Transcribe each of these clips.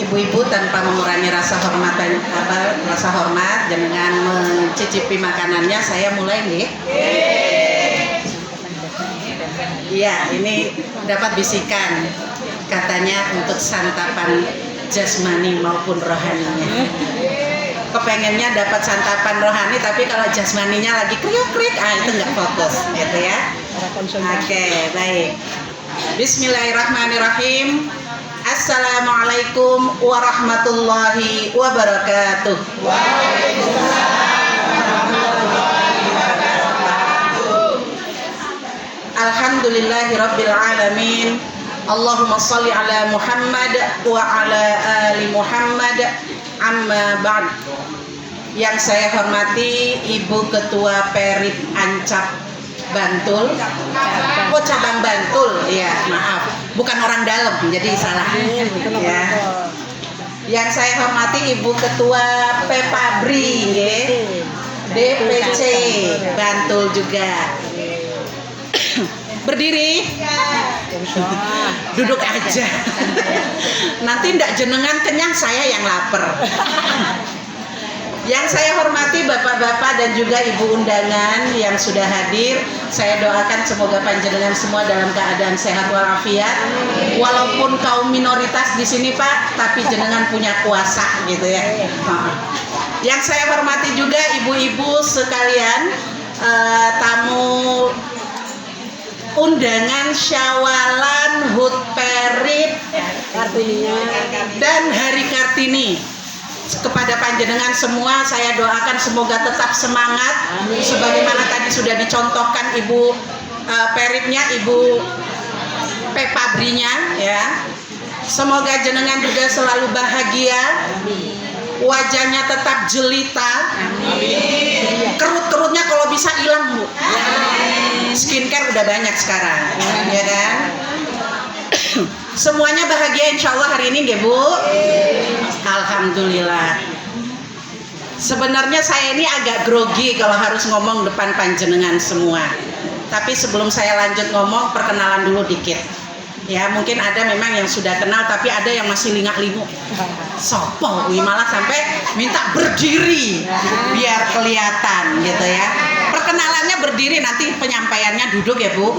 ibu-ibu tanpa mengurangi rasa hormat dengan mencicipi makanannya, saya mulai nih. Iya, ini dapat bisikan katanya untuk santapan jasmani maupun rohaninya. Kepengennya dapat santapan rohani, tapi kalau jasmaninya lagi kriuk-kriuk, itu nggak fokus, gitu ya. Oke, baik. Bismillahirrahmanirrahim. Assalamualaikum warahmatullahi wabarakatuh. Alhamdulillahirabbil alamin. Allahumma shalli ala Muhammad wa ala ali Muhammad. Amma ba'd. Yang saya hormati Ibu Ketua Perip Ancap Bantul. Oh, cabang Bantul. Ya, maaf. Bukan orang dalam, jadi salah. Ya. Yang saya hormati Ibu Ketua Pepabri, DPC Bantul juga. Berdiri. Duduk aja. Nanti ndak jenengan kenyang, saya yang lapar. Yang saya hormati bapak-bapak dan juga ibu undangan yang sudah hadir, saya doakan semoga panjenengan semua dalam keadaan sehat walafiat. Walaupun kaum minoritas di sini Pak, tapi jenengan punya kuasa gitu ya. Yang saya hormati juga ibu-ibu sekalian, tamu undangan Syawalan HUT Perip dan Hari Kartini. Kepada panjenengan semua saya doakan semoga tetap semangat. Amin. Sebagaimana tadi sudah dicontohkan Ibu Peripnya, Ibu Pepabrinya ya. Semoga jenengan juga selalu bahagia. Amin. Wajahnya tetap jelita. Amin. Kerut-kerutnya kalau bisa hilang, Bu. Amin. Skincare udah banyak sekarang. Amin. Ya kan? Semuanya bahagia insya Allah hari ini, Bu. Alhamdulillah. Sebenarnya saya ini agak grogi kalau harus ngomong depan panjenengan semua. Tapi sebelum saya lanjut ngomong, perkenalan dulu dikit. Ya, mungkin ada memang yang sudah kenal, tapi ada yang masih lingak-linguk. Sopo, malah sampai minta berdiri biar kelihatan gitu ya. Perkenalannya berdiri, nanti penyampaiannya duduk ya, Bu.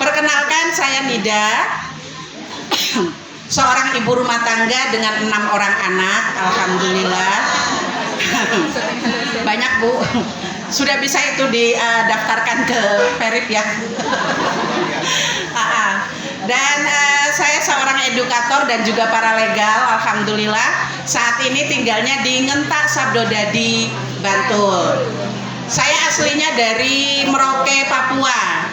Perkenalkan, saya Nida. Seorang ibu rumah tangga dengan 6 orang anak, alhamdulillah. Banyak, Bu. Sudah bisa itu didaftarkan ke Perip ya. Dan saya seorang edukator dan juga paralegal, alhamdulillah. Saat ini tinggalnya di Ngentak Sabdodadi, Bantul. Saya aslinya dari Merauke, Papua.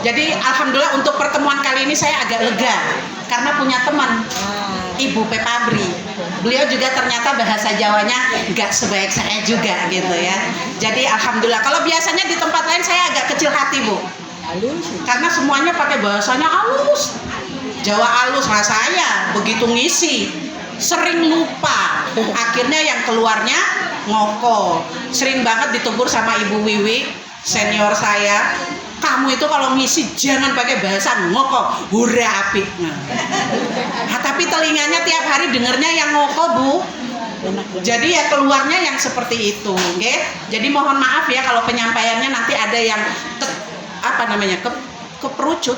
Jadi alhamdulillah untuk pertemuan kali ini saya agak lega karena punya teman Ibu Pepabri. Beliau juga ternyata bahasa Jawanya nggak sebaik saya juga gitu ya. Jadi alhamdulillah. Kalau biasanya di tempat lain saya agak kecil hati, Bu. Karena semuanya pakai bahasanya halus. Jawa halus. Nah, saya begitu ngisi sering lupa. Akhirnya yang keluarnya ngoko. Sering banget ditegur sama Ibu Wiwi, senior saya. Kamu itu kalau ngisi jangan pakai bahasa ngoko, hura apik. Nah, tapi telinganya tiap hari dengernya yang ngoko, Bu. Jadi ya keluarnya yang seperti itu, okay? Jadi mohon maaf ya kalau penyampaiannya nanti ada yang kemerucut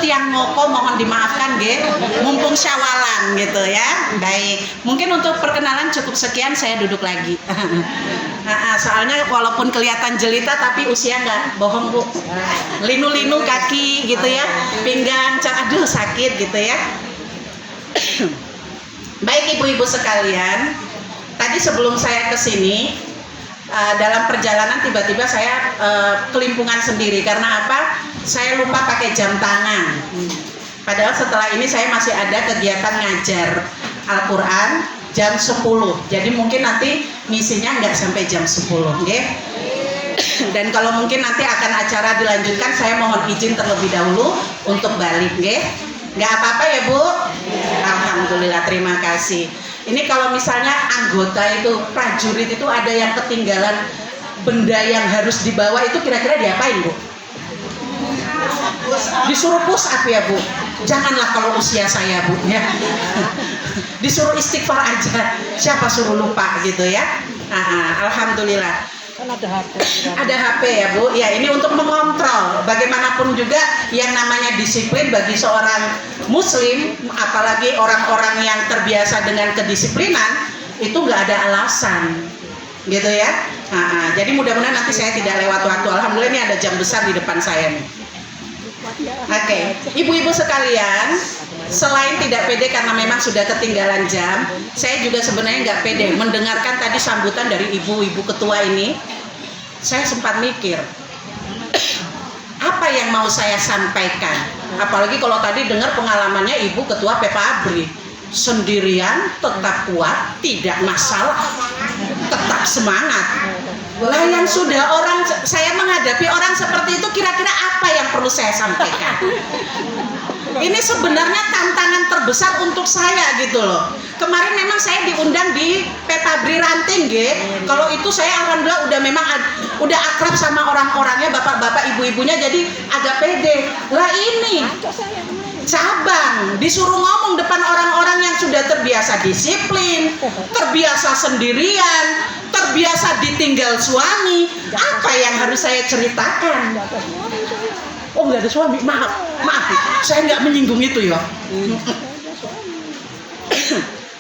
yang ngoko, mohon dimaafkan mumpung Syawalan gitu ya. Baik, mungkin untuk perkenalan cukup sekian, saya duduk lagi. Soalnya walaupun kelihatan jelita tapi usia nggak bohong, Bu. Linu-linu kaki gitu ya, pinggang, aduh sakit gitu ya. Baik ibu-ibu sekalian, tadi sebelum saya kesini, dalam perjalanan tiba-tiba saya kelimpungan sendiri. Karena apa? Saya lupa pakai jam tangan. Padahal setelah ini saya masih ada kegiatan ngajar Al-Quran jam 10. Jadi mungkin nanti misinya nggak sampai jam 10, Dan kalau mungkin nanti akan acara dilanjutkan, saya mohon izin terlebih dahulu untuk balik, Nggak apa-apa ya, Bu? Alhamdulillah, terima kasih. Ini kalau misalnya anggota itu, prajurit itu ada yang ketinggalan benda yang harus dibawa, itu kira-kira diapain, Bu? Disuruh push up ya Bu. Janganlah kalau usia saya Bu ya. Disuruh istighfar aja. Siapa suruh lupa gitu ya. Alhamdulillah. Kan ada HP. Ada HP ya Bu. Ya ini untuk mengontrol. Bagaimanapun juga yang namanya disiplin bagi seorang Muslim, apalagi orang-orang yang terbiasa dengan kedisiplinan, itu nggak ada alasan, gitu ya. Jadi mudah-mudahan nanti saya tidak lewat waktu. Alhamdulillah ini ada jam besar di depan saya nih. Oke, ibu-ibu sekalian, selain tidak pede karena memang sudah ketinggalan jam, saya juga sebenarnya nggak pede mendengarkan tadi sambutan dari ibu-ibu ketua ini. Saya sempat mikir, apa yang mau saya sampaikan? Apalagi kalau tadi dengar pengalamannya ibu ketua PPABRI, sendirian tetap kuat, tidak masalah, tetap semangat. Lah yang sudah orang, saya menghadapi orang seperti itu, kira-kira apa yang perlu saya sampaikan? Ini sebenarnya tantangan terbesar untuk saya gitu loh. Kemarin memang saya diundang di PPABRI Ranting Kalau itu saya alhamdulillah udah memang udah akrab sama orang-orangnya, bapak-bapak, ibu-ibunya, jadi agak pede. Lah ini cabang disuruh ngomong depan orang-orang yang sudah terbiasa disiplin, terbiasa sendirian, terbiasa ditinggal suami. Apa yang harus saya ceritakan? Oh, nggak ada suami, maaf, saya nggak menyinggung itu ya.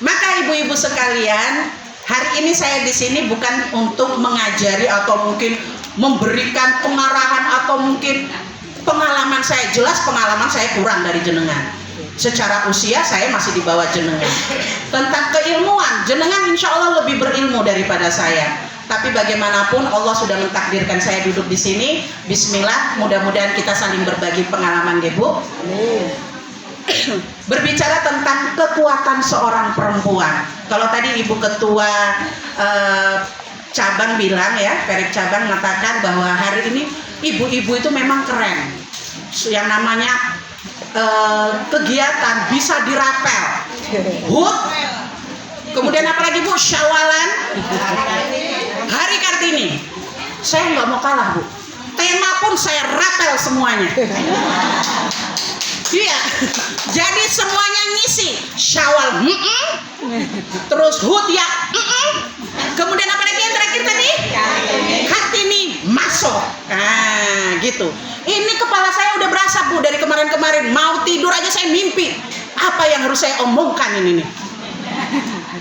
Maka ibu-ibu sekalian, hari ini saya di sini bukan untuk mengajari atau mungkin memberikan pengarahan atau mungkin pengalaman saya. Jelas pengalaman saya kurang dari jenengan. Secara usia saya masih di bawah jenengan. Tentang keilmuan, jenengan insya Allah lebih berilmu daripada saya. Tapi bagaimanapun Allah sudah mentakdirkan saya duduk di sini. Bismillah, mudah-mudahan kita saling berbagi pengalaman, Bu. Berbicara tentang kekuatan seorang perempuan. Kalau tadi Ibu Ketua cabang bilang ya, Perik cabang mengatakan bahwa hari ini ibu-ibu itu memang keren. Yang namanya kegiatan bisa dirapel, HUT, kemudian apa lagi Bu? Syawalan, Hari Kartini. Saya nggak mau kalah Bu. Tema pun saya rapel semuanya. Iya. Jadi semuanya ngisi. Syawal, terus HUT ya, kemudian apa lagi yang terakhir tadi? Kartini masuk. Nah, gitu. Ini kepala saya udah berasa Bu dari kemarin-kemarin. Mau tidur aja saya mimpi. Apa yang harus saya omongkan ini nih?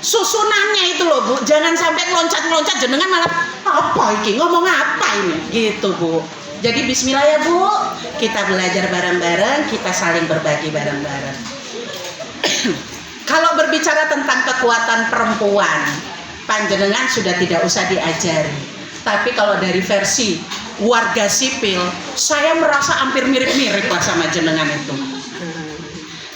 Susunannya itu loh Bu. Jangan sampai loncat-loncat jenengan malah apa ini? Ngomong apa ini? Gitu Bu. Jadi bismillah ya Bu. Kita belajar bareng-bareng, kita saling berbagi bareng-bareng. Kalau berbicara tentang kekuatan perempuan, panjenengan sudah tidak usah diajari. Tapi kalau dari versi warga sipil, saya merasa hampir mirip-mirip lah sama jenengan itu.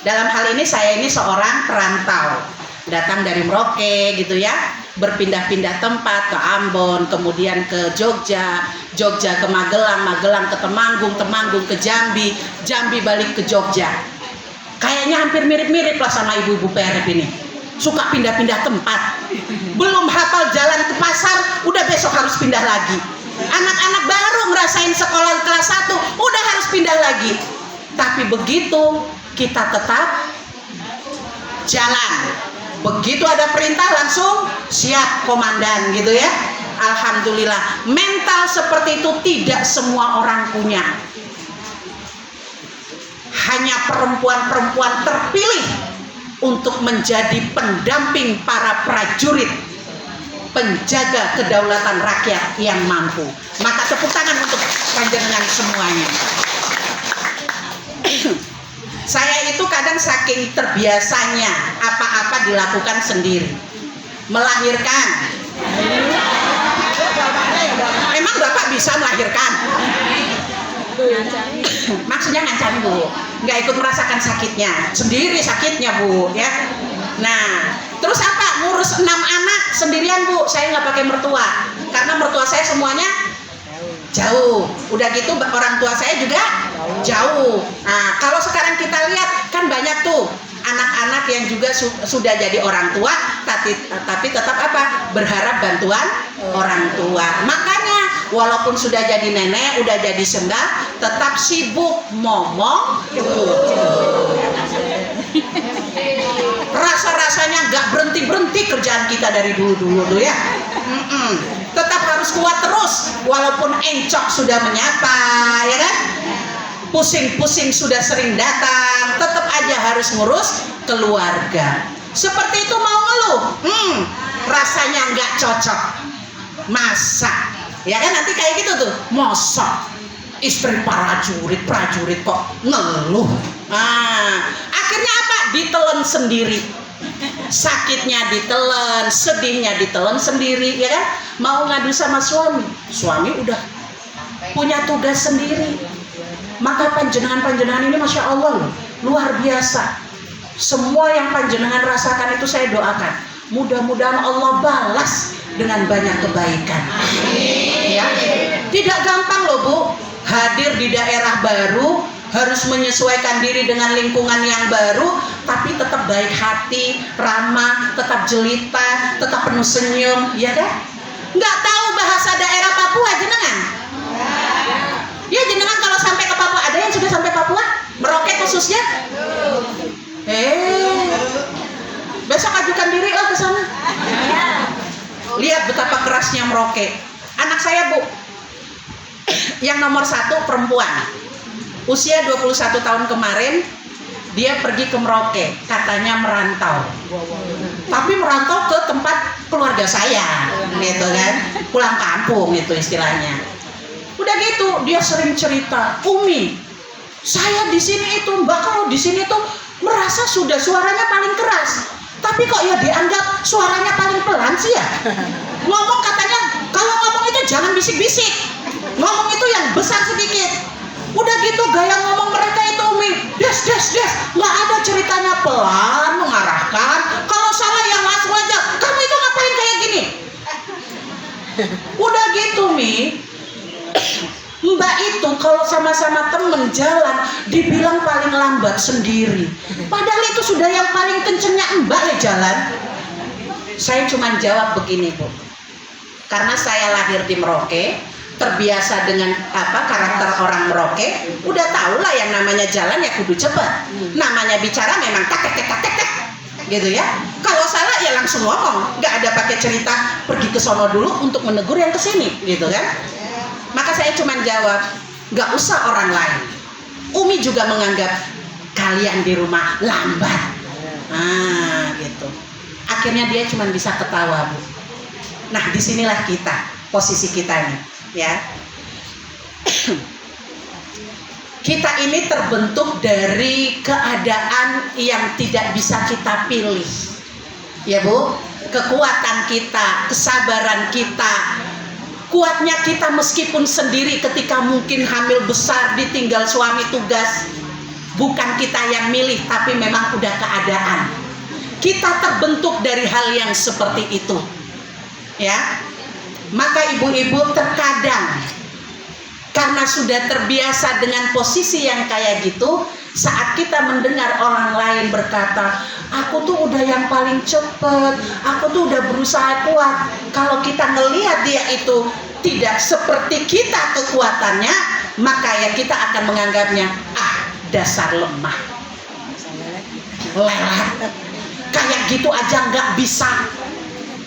Dalam hal ini saya ini seorang perantau, datang dari Merauke gitu ya, berpindah-pindah tempat ke Ambon, kemudian ke Jogja, Jogja ke Magelang, Magelang ke Temanggung, Temanggung ke Jambi, Jambi balik ke Jogja. Kayaknya hampir mirip-mirip lah sama ibu-ibu PRP ini. Suka pindah-pindah tempat. Belum hafal jalan ke pasar, udah besok harus pindah lagi. Anak-anak baru ngerasain sekolah kelas 1, udah harus pindah lagi. Tapi begitu kita tetap jalan. Begitu ada perintah langsung siap komandan gitu ya. Alhamdulillah, mental seperti itu tidak semua orang punya. Hanya perempuan-perempuan terpilih untuk menjadi pendamping para prajurit, penjaga kedaulatan rakyat yang mampu. Maka tepuk tangan untuk panjenengan semuanya. Saya itu kadang saking terbiasanya apa-apa dilakukan sendiri. Melahirkan. Emang Bapak bisa melahirkan? Maksudnya ngancam Bu, nggak ikut merasakan sakitnya, sendiri sakitnya Bu ya. Nah, terus apa? Ngurus 6 anak sendirian Bu, saya nggak pakai mertua, karena mertua saya semuanya jauh. Udah gitu orang tua saya juga jauh. Nah, kalau sekarang kita lihat kan banyak tuh anak-anak yang juga sudah jadi orang tua, tapi tetap apa? Berharap bantuan orang tua. Makanya walaupun sudah jadi nenek, udah jadi senda, tetap sibuk ngomong. Rasa-rasanya nggak berhenti-berhenti kerjaan kita dari dulu tuh ya. Tetap harus kuat terus, walaupun encok sudah menyapa, ya kan? Pusing-pusing sudah sering datang, tetap aja harus ngurus keluarga. Seperti itu mau ngeluh, rasanya nggak cocok, masa, ya kan nanti kayak gitu tuh, masa istri prajurit kok ngeluh. Akhirnya apa? Ditelan sendiri, sakitnya ditelan, sedihnya ditelan sendiri, ya kan? Mau ngadu sama suami udah punya tugas sendiri. Maka panjenengan ini Masya Allah loh, luar biasa. Semua yang panjenengan rasakan itu saya doakan, mudah-mudahan Allah balas dengan banyak kebaikan. Ya, tidak gampang loh Bu, hadir di daerah baru, harus menyesuaikan diri dengan lingkungan yang baru, tapi tetap baik hati, ramah, tetap jelita, tetap penuh senyum, ya kan? Nggak tahu bahasa daerah Papua jenengan? Ya jenengan kalau sampai ke Papua, ada yang sudah sampai Papua? Merauke khususnya? Besok ajukan diri ke sana. Lihat betapa kerasnya Merauke. Anak saya Bu, yang nomor 1 perempuan, usia 21 tahun kemarin, dia pergi ke Merauke, katanya merantau. Tapi merantau ke tempat keluarga saya, gitu kan, pulang kampung itu istilahnya. Udah gitu, dia sering cerita, Umi, saya di sini itu Mbak, kalau di sini tuh merasa sudah suaranya paling keras, tapi kok ya dianggap suaranya paling pelan sih ya. Ngomong katanya, kalau ngomong itu jangan bisik-bisik, ngomong itu yang besar sedikit. Udah gitu gaya ngomong mereka itu Umi, des, nggak ada ceritanya pelan, mengarahkan. Kalau salah yang langsung aja, kamu itu ngapain kayak gini? Udah gitu Mi, Mbak itu kalau sama-sama temen jalan dibilang paling lambat sendiri, padahal itu sudah yang paling kencengnya Mbak ya jalan. Saya cuma jawab begini Bu, karena saya lahir di Merauke, terbiasa dengan karakter orang Merauke, udah tahu lah yang namanya jalan ya kudu cepat, namanya bicara memang tek gitu ya. Kalau salah ya langsung ngomong, nggak ada pakai cerita pergi ke sono dulu untuk menegur yang kesini, gitu kan. Maka saya cuma jawab, nggak usah orang lain. Umi juga menganggap kalian di rumah lambat, gitu. Akhirnya dia cuma bisa ketawa Bu. Nah disinilah kita, posisi kita nih, ya. Kita ini terbentuk dari keadaan yang tidak bisa kita pilih, ya Bu. Kekuatan kita, kesabaran kita, kuatnya kita meskipun sendiri ketika mungkin hamil besar ditinggal suami tugas, bukan kita yang milih tapi memang udah keadaan. Kita terbentuk dari hal yang seperti itu, ya. Maka ibu-ibu terkadang karena sudah terbiasa dengan posisi yang kayak gitu, saat kita mendengar orang lain berkata, aku tuh udah yang paling cepet, aku tuh udah berusaha kuat. Kalau kita ngelihat dia itu tidak seperti kita kekuatannya, maka ya kita akan menganggapnya, dasar lemah, lelet, kayak gitu aja nggak bisa.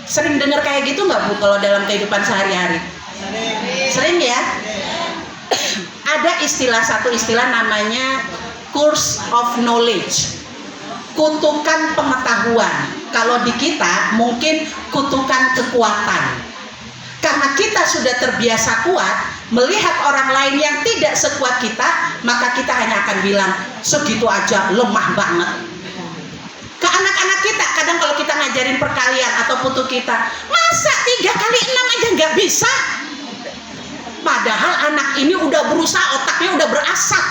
Sering dengar kayak gitu nggak Bu kalau dalam kehidupan sehari-hari? Sering ya. Ada satu istilah namanya curse of knowledge, kutukan pengetahuan. Kalau di kita mungkin kutukan kekuatan. Karena kita sudah terbiasa kuat, melihat orang lain yang tidak sekuat kita, maka kita hanya akan bilang segitu aja lemah banget. Ke anak-anak kita, kadang kalau kita ngajarin perkalian atau putu kita, masa 3 kali 6 aja nggak bisa? Padahal anak ini udah berusaha, otaknya udah berasap,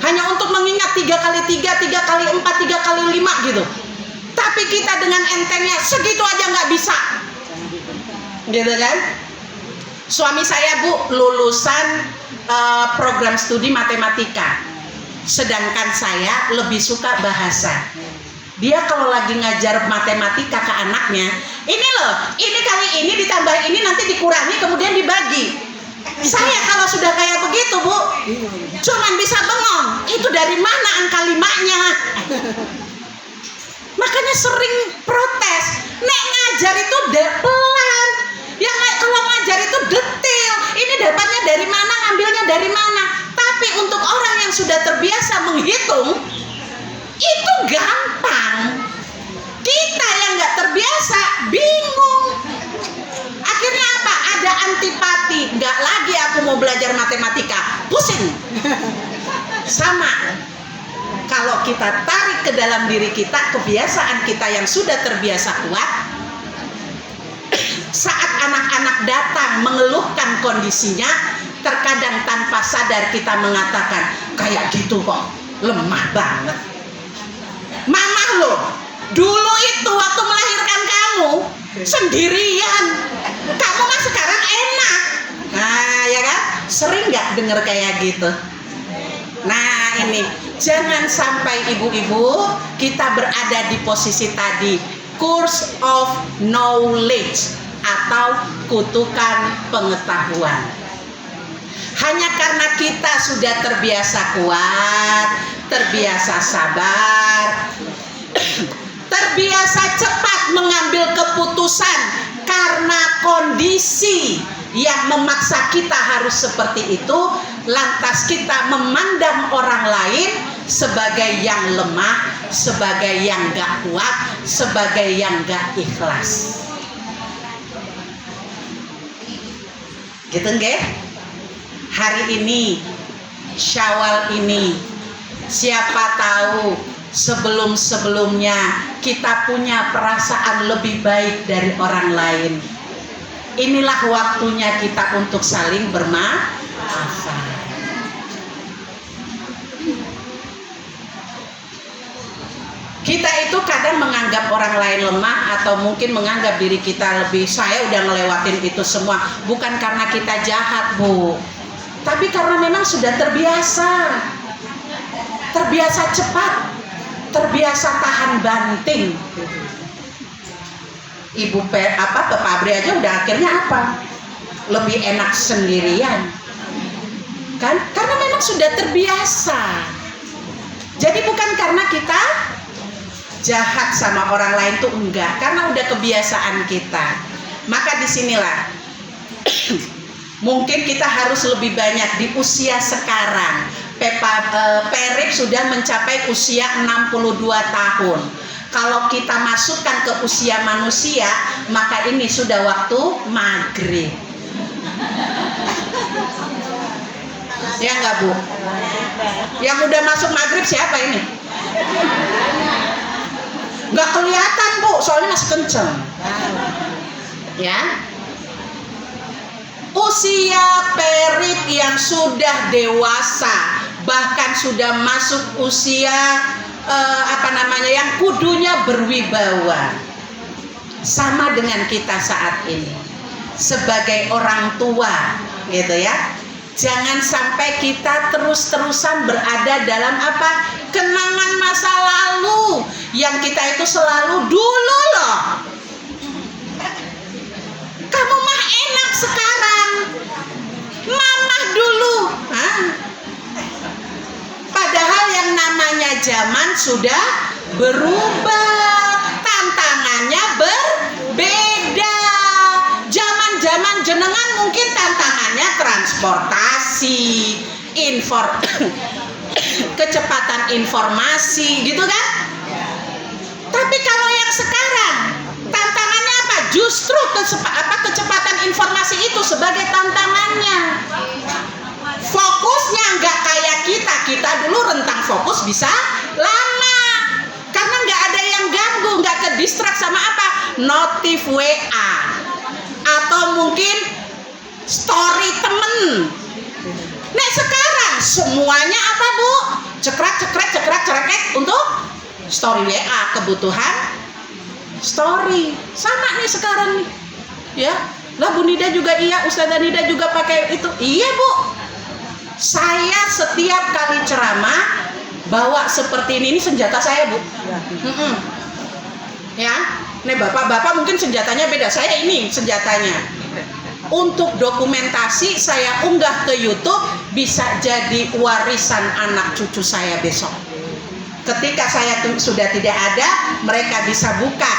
hanya untuk mengingat 3 kali 3, 3 kali 4, 3 kali 5 gitu. Tapi kita dengan entengnya segitu aja nggak bisa, gitu kan? Suami saya Bu lulusan program studi matematika, sedangkan saya lebih suka bahasa. Dia kalau lagi ngajar matematika ke anaknya, ini loh, ini kali ini ditambah ini nanti dikurangi kemudian dibagi. Saya kalau sudah kayak begitu, Bu, cuman bisa bengong. Itu dari mana angka 5-nya? Makanya sering protes. Nek ngajar itu pelan. Ya kalau ngajar itu detail. Ini dapatnya dari mana, ngambilnya dari mana. Tapi untuk orang yang sudah terbiasa menghitung, itu gampang. Kita yang nggak terbiasa bingung. Akhirnya apa? Ada antipati. Nggak lagi aku mau belajar matematika. Pusing. Sama. Kalau kita tarik ke dalam diri kita, kebiasaan kita yang sudah terbiasa kuat, saat anak-anak datang mengeluhkan kondisinya, terkadang tanpa sadar kita mengatakan, kayak gitu kok, lemah banget. Mama loh, dulu itu waktu melahirkan kamu sendirian, kamu mah sekarang enak. Nah ya kan, sering nggak dengar kayak gitu? Nah ini, jangan sampai ibu-ibu kita berada di posisi tadi, curse of knowledge atau kutukan pengetahuan. Hanya karena kita sudah terbiasa kuat, terbiasa sabar, terbiasa cepat mengambil keputusan karena kondisi yang memaksa kita harus seperti itu, lantas kita memandang orang lain sebagai yang lemah, sebagai yang gak kuat, sebagai yang gak ikhlas. Gitu nggih? Hari ini, Syawal ini, siapa tahu sebelum-sebelumnya kita punya perasaan lebih baik dari orang lain. Inilah waktunya kita untuk saling bermaafan. Kita itu kadang menganggap orang lain lemah atau mungkin menganggap diri kita lebih, saya udah ngelewatin itu semua. Bukan karena kita jahat, Bu, tapi karena memang sudah terbiasa. Terbiasa cepat, terbiasa tahan banting. Ibu ke pabrik aja udah akhirnya apa? Lebih enak sendirian. Kan? Karena memang sudah terbiasa. Jadi bukan karena kita jahat sama orang lain tuh enggak, karena udah kebiasaan kita. Maka disinilah mungkin kita harus lebih banyak di usia sekarang. Perip sudah mencapai usia 62 tahun. Kalau kita masukkan ke usia manusia, maka ini sudah waktu maghrib. Ya enggak, Bu? Yang udah masuk maghrib siapa ini? Nggak kelihatan, Bu, soalnya masih kenceng. Ya, usia Perip yang sudah dewasa, bahkan sudah masuk usia yang kudunya berwibawa, sama dengan kita saat ini sebagai orang tua, gitu ya. Jangan sampai kita terus-terusan berada dalam kenangan masa lalu yang kita itu selalu dulu loh. Kamu mah enak sekarang, mama dulu. Padahal yang namanya zaman sudah berubah, tantangannya berbeda. Zaman jenengan mungkin tantangannya transportasi, kecepatan informasi, gitu kan? Tapi kalau yang sekarang tantangannya apa? Justru kecepatan informasi itu sebagai tantangannya. Fokusnya nggak kayak kita dulu rentang fokus bisa lama karena nggak ada yang ganggu, nggak ke distract sama notif WA atau mungkin story temen. Nah sekarang semuanya Bu? Cekrek untuk story WA, kebutuhan story. Sama nih sekarang nih, ya. Lah Bu Nida juga iya, Ustazah Nida juga pakai itu. Iya Bu. Saya setiap kali ceramah bawa seperti ini senjata saya, Bu. Ya. Nih bapak-bapak mungkin senjatanya beda. Saya ini senjatanya. untuk dokumentasi saya unggah ke YouTube, bisa jadi warisan anak cucu saya besok. Ketika saya sudah tidak ada, mereka bisa buka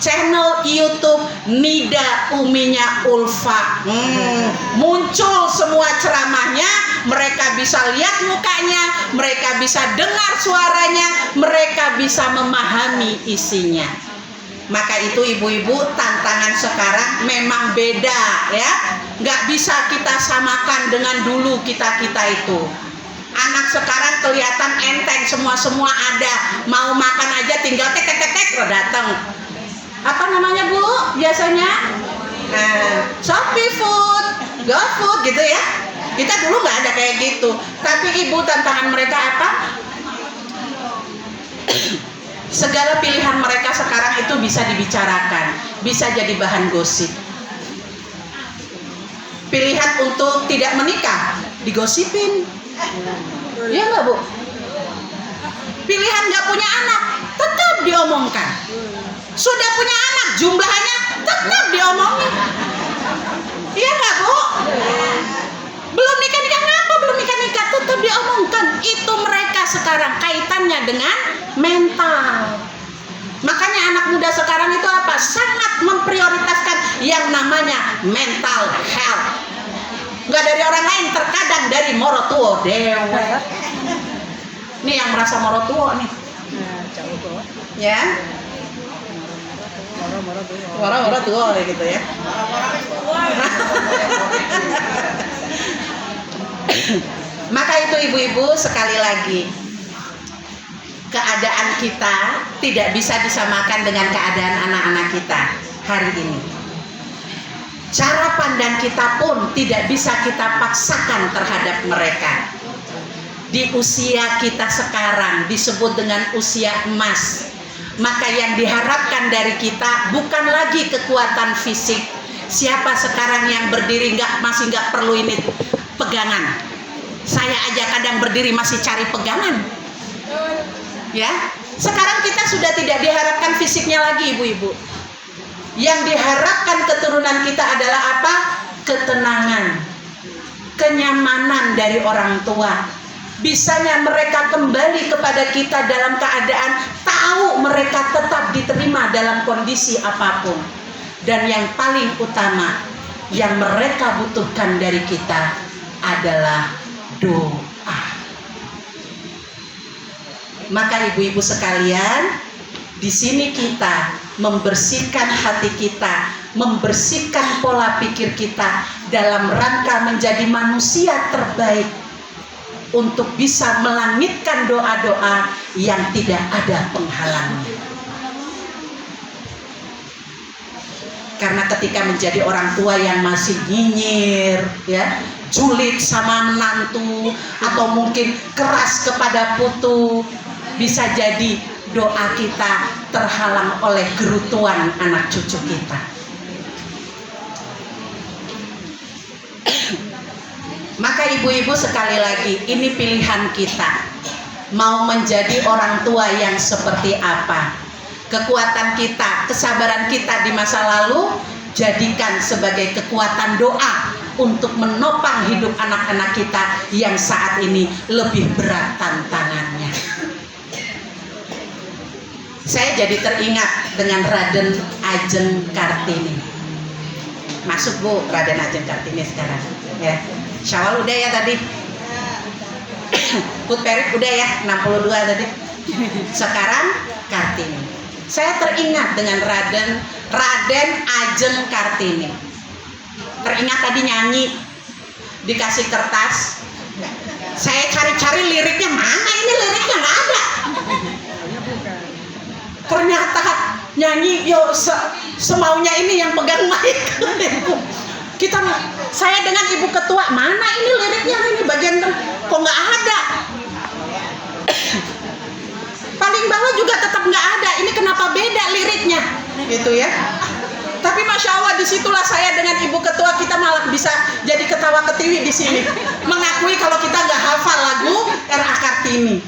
channel YouTube Nida Uminya Ulfa. Muncul semua ceramahnya, mereka bisa lihat mukanya, mereka bisa dengar suaranya, mereka bisa memahami isinya. Maka itu ibu-ibu, tantangan sekarang memang beda ya. Nggak bisa kita samakan dengan dulu kita-kita itu. Anak sekarang kelihatan enteng, semua ada. Mau makan aja tinggal tek datang. Apa namanya Bu biasanya? Shopee Food, GoFood gitu ya. Kita dulu nggak ada kayak gitu. Tapi ibu, tantangan mereka apa? Segala pilihan mereka sekarang itu bisa dibicarakan, bisa jadi bahan gosip. Pilihan untuk tidak menikah, digosipin. Iya nggak Bu? Pilihan nggak punya anak, tetap diomongkan. Sudah punya anak, jumlahnya tetap diomongin. Iya nggak Bu? Belum nikah, kenapa belum nikah, tetap diomongkan. Itu mereka sekarang kaitannya dengan mental. Makanya anak muda sekarang itu apa? Sangat memprioritaskan yang namanya mental health. Nggak dari orang lain, terkadang dari morotuo dewe. Ini yang merasa morotuo nih. Ya. Morotuo gitu ya. Maka itu ibu-ibu, sekali lagi, keadaan kita tidak bisa disamakan dengan keadaan anak-anak kita hari ini. Cara pandang kita pun tidak bisa kita paksakan terhadap mereka. Di usia kita sekarang disebut dengan usia emas. Maka yang diharapkan dari kita bukan lagi kekuatan fisik. Siapa sekarang yang berdiri masih nggak perlu ini pegangan? Saya aja kadang berdiri masih cari pegangan. Ya, sekarang kita sudah tidak diharapkan fisiknya lagi, ibu-ibu. Yang diharapkan keturunan kita adalah apa? Ketenangan, kenyamanan dari orang tua. Bisanya mereka kembali kepada kita dalam keadaan tahu mereka tetap diterima dalam kondisi apapun. Dan yang paling utama yang mereka butuhkan dari kita adalah doa. Maka ibu-ibu sekalian, di sini kita membersihkan hati kita, membersihkan pola pikir kita dalam rangka menjadi manusia terbaik untuk bisa melangitkan doa-doa yang tidak ada penghalangnya. Karena ketika menjadi orang tua yang masih nyinyir, ya, julid sama menantu, atau mungkin keras kepada putu, bisa jadi doa kita terhalang oleh gerutuan anak cucu kita. Maka ibu-ibu, sekali lagi, ini pilihan kita. Mau menjadi orang tua yang seperti apa? Kekuatan kita, kesabaran kita di masa lalu, jadikan sebagai kekuatan doa untuk menopang hidup anak-anak kita yang saat ini lebih berat tantangannya. Saya jadi teringat dengan Raden Ajeng Kartini. Masuk Bu, Raden Ajeng Kartini sekarang. Ya. Syawal udah ya tadi. Put Perik udah ya, 62 tadi. Sekarang Kartini. Saya teringat dengan Raden Ajeng Kartini. Teringat tadi nyanyi, dikasih kertas. Saya cari-cari liriknya, mana ini liriknya, nggak ada. Ternyata nyanyi yo semaunya ini yang pegang mic. Saya dengan ibu ketua, mana ini liriknya, ini bagian kok nggak ada. Paling bawah juga tetap nggak ada. Ini kenapa beda liriknya, gitu ya? Tapi masya Allah, disitulah saya dengan ibu ketua kita malah bisa jadi ketawa ketiwi di sini, mengakui kalau kita nggak hafal lagu R.A. Kartini.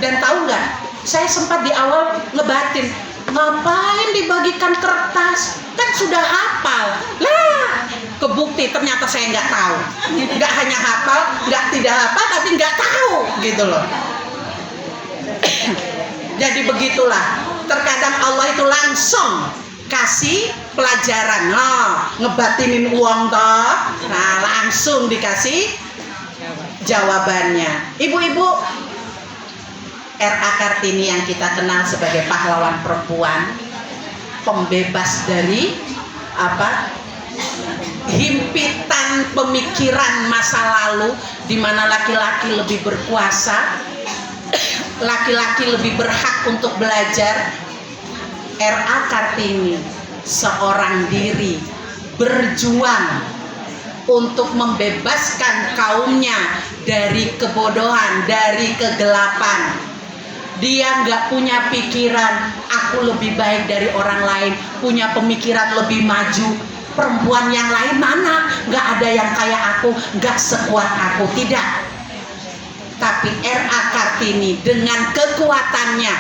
Dan tahu nggak? Saya sempat di awal ngebatin, ngapain dibagikan kertas, kan sudah hafal lah. Kebukti ternyata saya nggak tahu, nggak hanya hafal, nggak tidak hafal, tapi nggak tahu gitu loh. Jadi begitulah, terkadang Allah itu langsung kasih pelajaran, ngebatinin uang toh, nah langsung dikasih jawabannya. Ibu-ibu, R.A. Kartini yang kita kenal sebagai pahlawan perempuan, pembebas dari himpitan pemikiran masa lalu di mana laki-laki lebih berkuasa, laki-laki lebih berhak untuk belajar. R.A. Kartini seorang diri berjuang untuk membebaskan kaumnya dari kebodohan, dari kegelapan. Dia nggak punya pikiran aku lebih baik dari orang lain, punya pemikiran lebih maju. Perempuan yang lain mana? Nggak ada yang kayak aku, nggak sekuat aku, tidak. Tapi R.A. Kartini dengan kekuatannya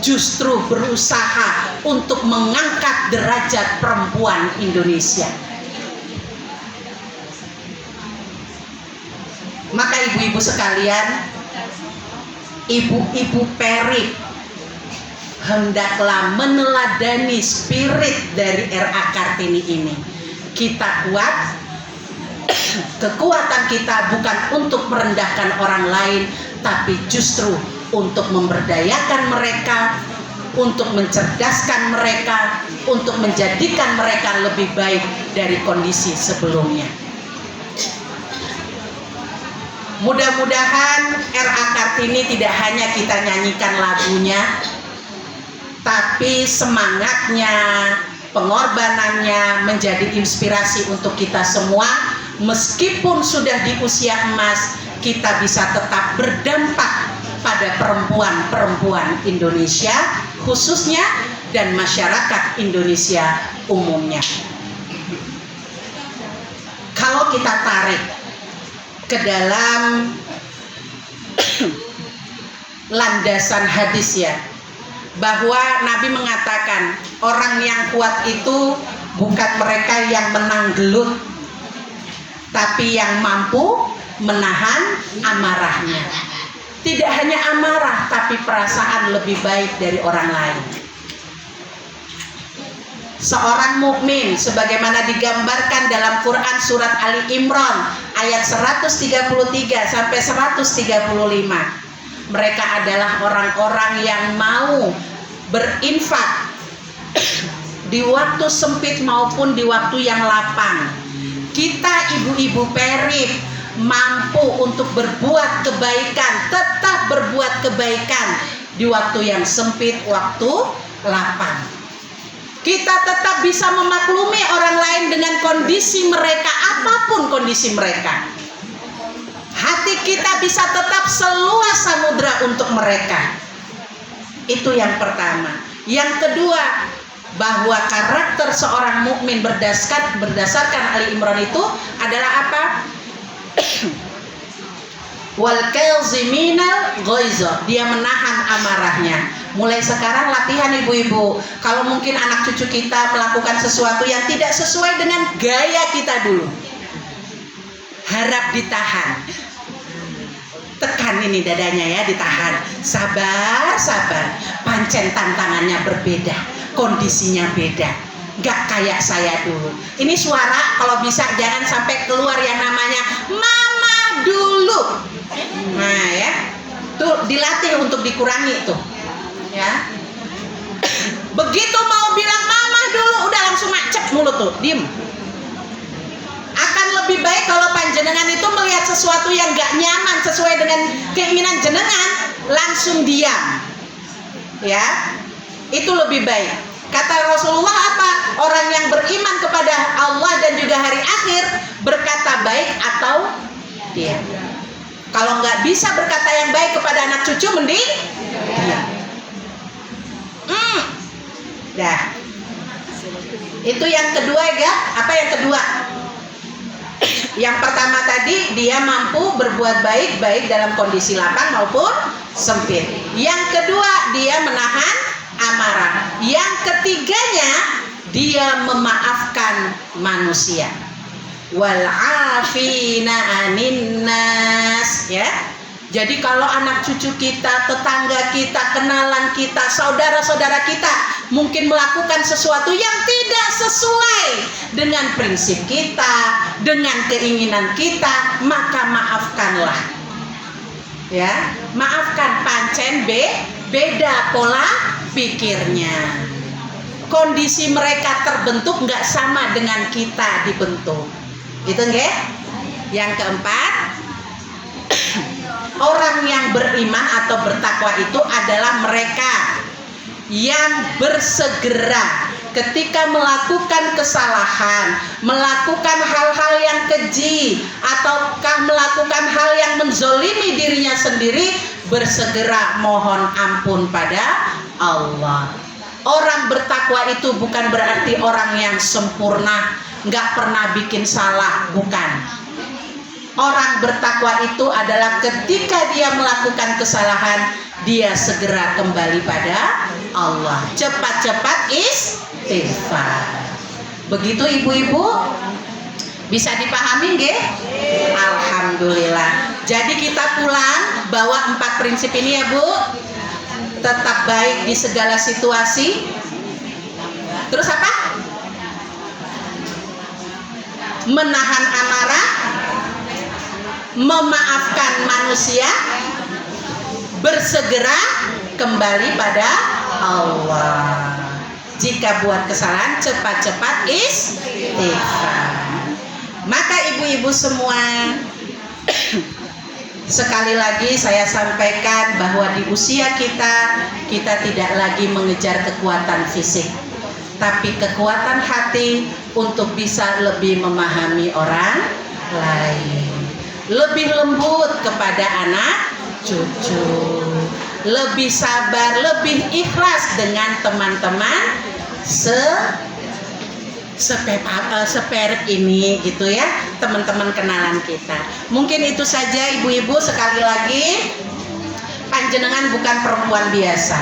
justru berusaha untuk mengangkat derajat perempuan Indonesia. Maka ibu-ibu sekalian, ibu-ibu Perip hendaklah meneladani spirit dari R.A. Kartini ini. Kita kuat, kekuatan kita bukan untuk merendahkan orang lain, tapi justru untuk memberdayakan mereka, untuk mencerdaskan mereka, untuk menjadikan mereka lebih baik dari kondisi sebelumnya. Mudah-mudahan R.A. Kartini tidak hanya kita nyanyikan lagunya, tapi semangatnya, pengorbanannya menjadi inspirasi untuk kita semua. Meskipun sudah di usia emas, kita bisa tetap berdampak pada perempuan-perempuan Indonesia khususnya dan masyarakat Indonesia umumnya. Kalau kita tarik ke dalam landasan hadis ya, bahwa Nabi mengatakan orang yang kuat itu bukan mereka yang menang gelut, tapi yang mampu menahan amarahnya. Tidak hanya amarah, tapi perasaan lebih baik dari orang lain. Seorang mukmin sebagaimana digambarkan dalam Quran surat Ali Imran ayat 133 sampai 135. Mereka adalah orang-orang yang mau berinfak di waktu sempit maupun di waktu yang lapang. Kita ibu-ibu Perip mampu untuk berbuat kebaikan, tetap berbuat kebaikan di waktu yang sempit, waktu lapang. Kita tetap bisa memaklumi orang lain dengan kondisi mereka, apapun kondisi mereka. Hati kita bisa tetap seluas samudra untuk mereka. Itu yang pertama. Yang kedua, bahwa karakter seorang mukmin berdasarkan Ali Imran itu adalah apa? Wal kaziminal ghaiza, dia menahan amarahnya. Mulai sekarang latihan ibu-ibu, kalau mungkin anak cucu kita melakukan sesuatu yang tidak sesuai dengan gaya kita dulu, harap ditahan. Tekan ini dadanya ya, ditahan. Sabar, pancen tantangannya berbeda, kondisinya beda, gak kayak saya dulu. Ini suara kalau bisa jangan sampai keluar yang namanya mama dulu. Nah ya, tuh dilatih untuk dikurangi tuh ya. Begitu mau bilang mama dulu udah langsung macet mulut tuh, diem. Akan lebih baik kalau panjenengan itu melihat sesuatu yang gak nyaman sesuai dengan keinginan jenengan, langsung diam ya, itu lebih baik. Kata Rasulullah apa? Orang yang beriman kepada Allah dan juga hari akhir berkata baik atau diam. Kalau nggak bisa berkata yang baik kepada anak cucu, mending diam. Dah. Itu yang kedua ya. Apa yang kedua? Yang pertama tadi dia mampu berbuat baik dalam kondisi lapang maupun sempit. Yang kedua dia menahan amarah. Yang ketiganya, dia memaafkan manusia. Wal afina anin nas, ya. Jadi kalau anak cucu kita, tetangga kita, kenalan kita, saudara-saudara kita mungkin melakukan sesuatu yang tidak sesuai dengan prinsip kita, dengan keinginan kita, maka maafkanlah. Ya, maafkan, pancen beda pola pikirnya. Kondisi mereka terbentuk nggak sama dengan kita dibentuk. Itu nggih? Yang keempat, orang yang beriman atau bertakwa itu adalah mereka yang bersegera ketika melakukan kesalahan, melakukan hal-hal yang keji, ataukah melakukan hal yang menzolimi dirinya sendiri, bersegera mohon ampun pada Allah. Orang bertakwa itu bukan berarti orang yang sempurna, nggak pernah bikin salah, bukan. Orang bertakwa itu adalah ketika dia melakukan kesalahan, dia segera kembali pada Allah. Cepat-cepat istighfar. Begitu ibu-ibu? Bisa dipahami nggih? Alhamdulillah. Jadi kita pulang bawa 4 prinsip ini ya Bu. Tetap baik di segala situasi. Terus apa? Menahan amarah, memaafkan manusia, bersegera kembali pada Allah. Jika buat kesalahan, cepat-cepat istighfar. Maka ibu-ibu semua, sekali lagi saya sampaikan bahwa di usia kita tidak lagi mengejar kekuatan fisik, tapi kekuatan hati untuk bisa lebih memahami orang lain, lebih lembut kepada anak cucu, lebih sabar, lebih ikhlas dengan teman-teman seperek ini gitu ya, teman-teman kenalan kita. Mungkin itu saja ibu-ibu. Sekali lagi, panjenengan bukan perempuan biasa.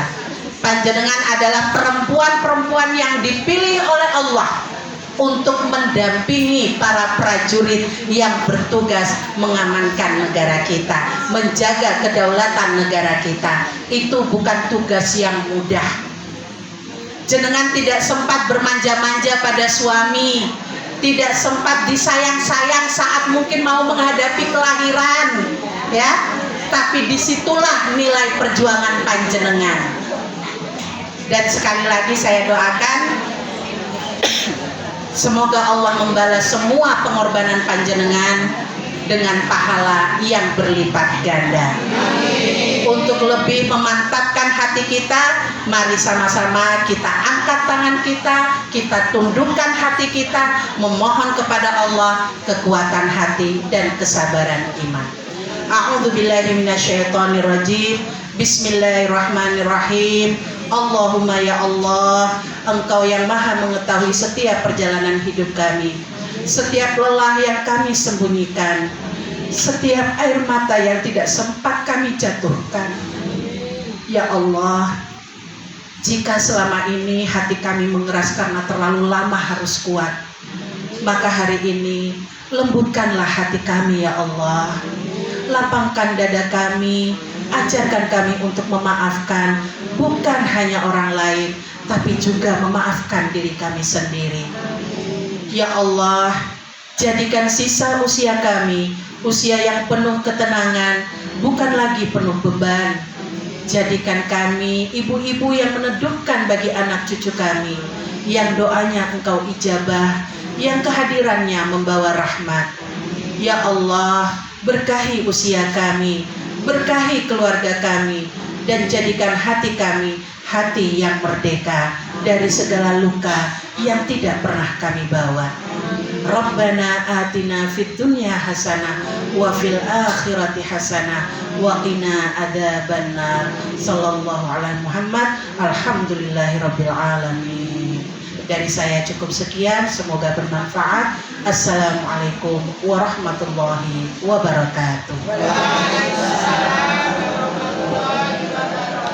Panjenengan adalah perempuan-perempuan yang dipilih oleh Allah untuk mendampingi para prajurit yang bertugas mengamankan negara kita, menjaga kedaulatan negara kita. Itu bukan tugas yang mudah. Jenengan tidak sempat bermanja-manja pada suami, tidak sempat disayang-sayang saat mungkin mau menghadapi kelahiran, ya. Tapi disitulah nilai perjuangan panjenengan. Dan sekali lagi saya doakan, semoga Allah membalas semua pengorbanan panjenengan dengan pahala yang berlipat ganda. Untuk lebih memantapkan hati kita, mari sama-sama kita angkat tangan kita tundukkan hati kita, memohon kepada Allah kekuatan hati dan kesabaran iman. A'udzubillahi minasyaitonirrajim. Bismillahirrahmanirrahim. Allahumma ya Allah, Engkau yang maha mengetahui setiap perjalanan hidup kami, setiap lelah yang kami sembunyikan, setiap air mata yang tidak sempat kami jatuhkan. Ya Allah, jika selama ini hati kami mengeras karena terlalu lama harus kuat, maka hari ini lembutkanlah hati kami ya Allah. Lapangkan dada kami, ajarkan kami untuk memaafkan, bukan hanya orang lain, tapi juga memaafkan diri kami sendiri. Ya Allah, jadikan sisa usia kami usia yang penuh ketenangan, bukan lagi penuh beban. Jadikan kami ibu-ibu yang meneduhkan bagi anak cucu kami, yang doanya Engkau ijabah, yang kehadirannya membawa rahmat. Ya Allah, berkahi usia kami, berkahi keluarga kami, dan jadikan hati kami hati yang merdeka dari segala luka yang tidak pernah kami bawa. Rabbana atina fid dunya hasanah wa fil akhirati hasanah wa qina adzabannar. Sallallahu alaihi Muhammad. Alhamdulillahirabbil alamin. Dari saya cukup sekian, semoga bermanfaat. Assalamualaikum warahmatullahi wabarakatuh.